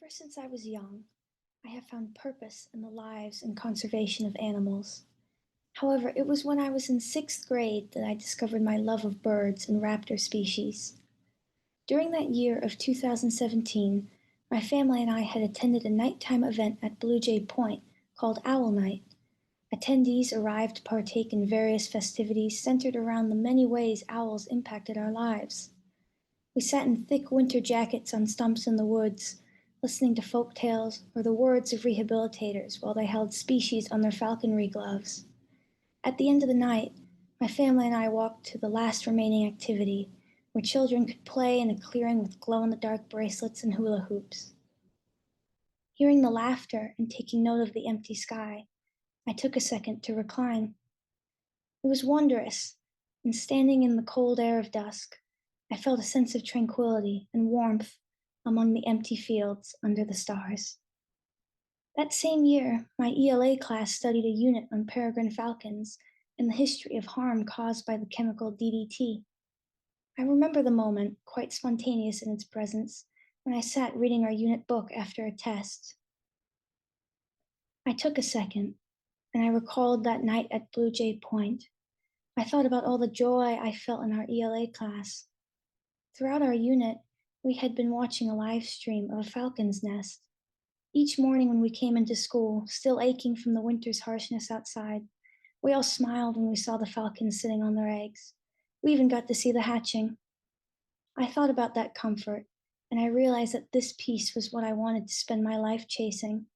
Ever since I was young, I have found purpose in the lives and conservation of animals. However, it was when I was in sixth grade that I discovered my love of birds and raptor species. During that year of 2017, my family and I had attended a nighttime event at Blue Jay Point called Owl Night. Attendees arrived to partake in various festivities centered around the many ways owls impacted our lives. We sat in thick winter jackets on stumps in the woods, listening to folk tales or the words of rehabilitators while they held species on their falconry gloves. At the end of the night, my family and I walked to the last remaining activity, where children could play in a clearing with glow-in-the-dark bracelets and hula hoops. Hearing the laughter and taking note of the empty sky, I took a second to recline. It was wondrous, and standing in the cold air of dusk, I felt a sense of tranquility and warmth among the empty fields under the stars. That same year, my ELA class studied a unit on peregrine falcons and the history of harm caused by the chemical DDT. I remember the moment, quite spontaneous in its presence, when I sat reading our unit book after a test. I took a second, and I recalled that night at Blue Jay Point. I thought about all the joy I felt in our ELA class. Throughout our unit, we had been watching a live stream of a falcon's nest. Each morning when we came into school, still aching from the winter's harshness outside, we all smiled when we saw the falcons sitting on their eggs. We even got to see the hatching. I thought about that comfort, and I realized that this peace was what I wanted to spend my life chasing.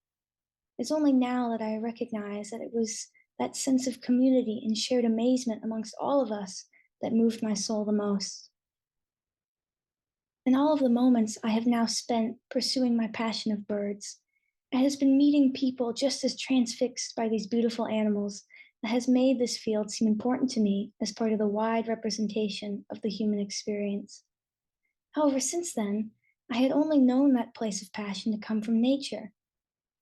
It's only now that I recognize that it was that sense of community and shared amazement amongst all of us that moved my soul the most. In all of the moments I have now spent pursuing my passion of birds, it has been meeting people just as transfixed by these beautiful animals that has made this field seem important to me as part of the wide representation of the human experience. However, since then, I had only known that place of passion to come from nature.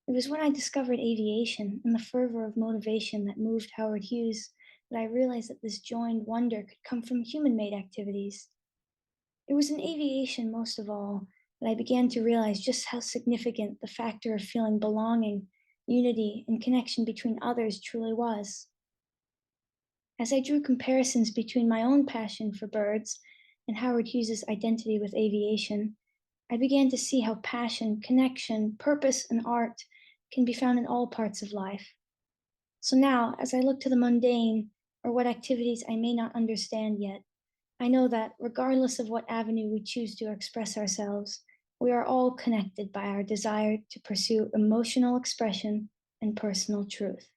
It was when I discovered aviation and the fervor of motivation that moved Howard Hughes that I realized that this joined wonder could come from human-made activities. It was in aviation, most of all, that I began to realize just how significant the factor of feeling belonging, unity, and connection between others truly was. As I drew comparisons between my own passion for birds and Howard Hughes's identity with aviation, I began to see how passion, connection, purpose, and art can be found in all parts of life. So now, as I look to the mundane or what activities I may not understand yet, I know that regardless of what avenue we choose to express ourselves, we are all connected by our desire to pursue emotional expression and personal truth.